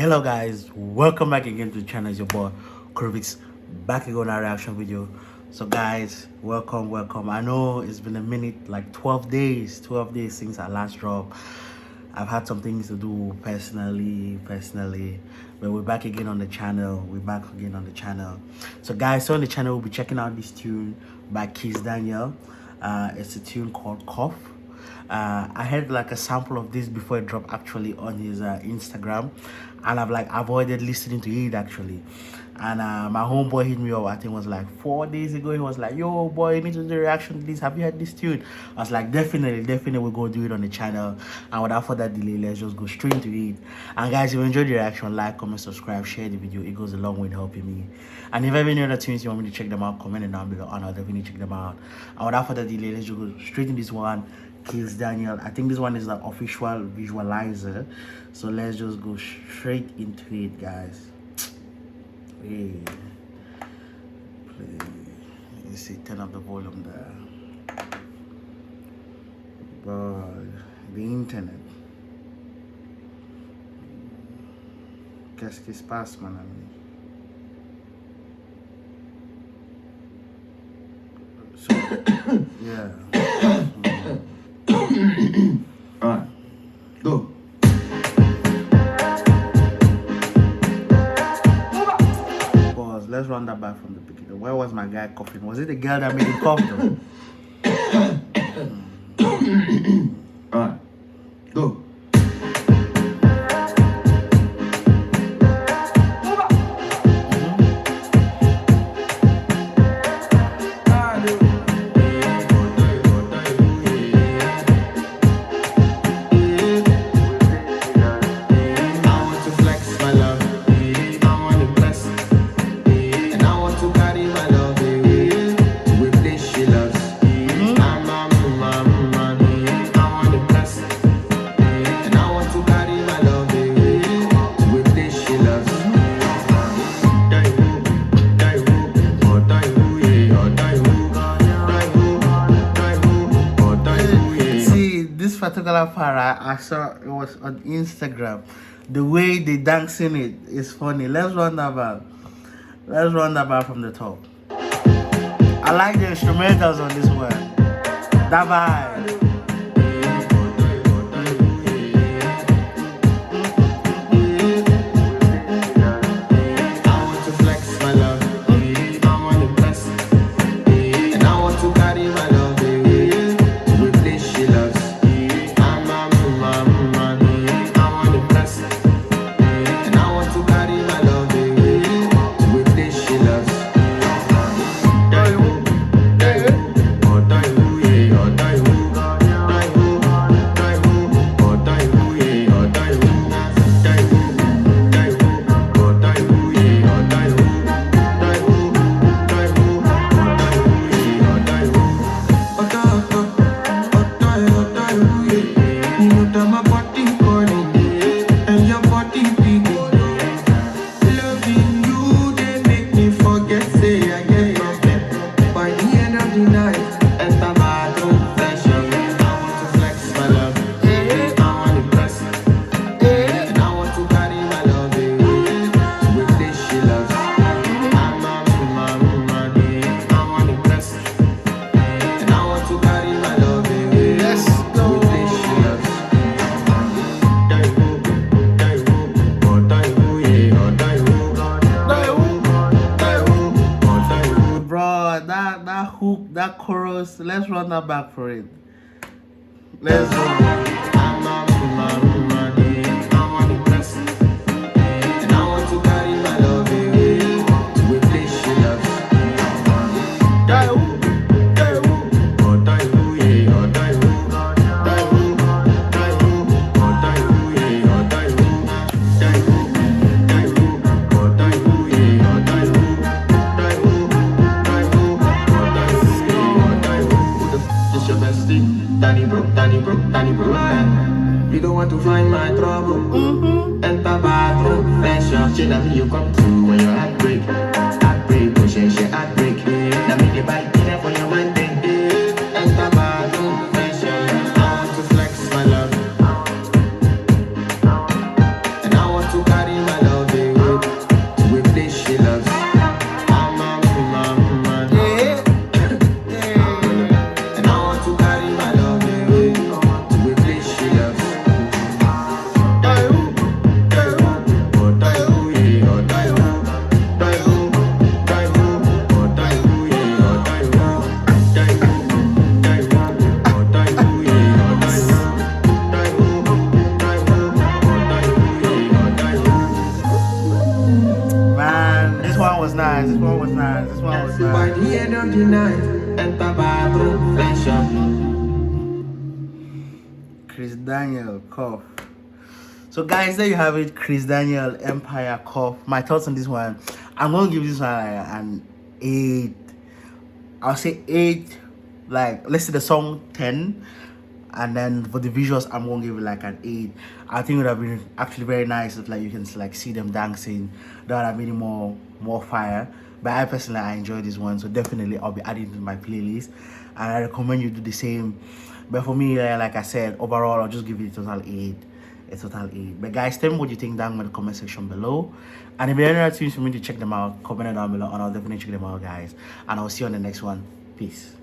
Hello guys, welcome back again to the channel. It's your boy Kurvix back again on our reaction video. So guys, welcome. I know it's been a minute, like 12 days since I last dropped. I've had some things to do personally, but we're back again on the channel. So guys, so on the channel we'll be checking out this tune by Kiss Daniel. It's a tune called Cough. I had like a sample of this before it dropped actually on his Instagram, and I've like avoided listening to it actually. And my homeboy hit me up, I think it was like 4 days ago. He was like, yo boy, you need to do a reaction to this, have you heard this tune? I was like, definitely we'll go do it on the channel. And without further delay, let's just go straight into it. And guys, if you enjoyed the reaction, like, comment, subscribe, share the video. It goes a long way in helping me. And if you have any other tunes you want me to check them out, comment it down below and I'll definitely check them out. And without further delay, let's just go straight in this one. Kiss Daniel. I think this one is the official visualizer, so let's just go straight into it, guys. Hey, play. You see, turn up the volume there. But the internet. Qu'est-ce qui se passe, mon ami? So, yeah. Alright, go. Pause. Let's run that back from the beginning. Where was my guy coughing? Was it the girl that made him cough though? Alright, go. Particular part I saw, it was on Instagram. The way they dancing it is funny. Let's run that back from the top. I like the instrumentals on this one. That vibe. That hook, that chorus, let's run that back for it. Let's go. Danny Bro. You don't want to find my trouble. Enter bathroom, fashion. Shit that you come to when you're heartbreak. Push and shit, heartbreak. Now make it bite dinner for your man day. Enter bathroom, fashion. I want to flex my love. And I want to carry my she loves. Yeah. And I want to carry my love away to a place she loves. Man, this one was nice. This one was nice. This one was By nice. the end of the night, enter bathroom, flash up. Chris Daniel, Cough. So guys, there you have it. Chris Daniel, Empire, Cough. My thoughts on this one. I'm gonna give this one like an 8. I'll say 8. Like, let's say the song 10. And then for the visuals, I'm gonna give it like an 8. I think it would have been actually very nice if like you can like see them dancing. That would have been more fire. But I personally I enjoyed this one, so definitely I'll be adding it to my playlist, and I recommend you do the same. But for me, like I said, overall I'll just give it a total 8. A total 8. But guys, tell me what you think down in the comment section below. And if there are any other tunes for me to check them out, comment it down below, and I'll definitely check them out, guys. And I'll see you on the next one. Peace.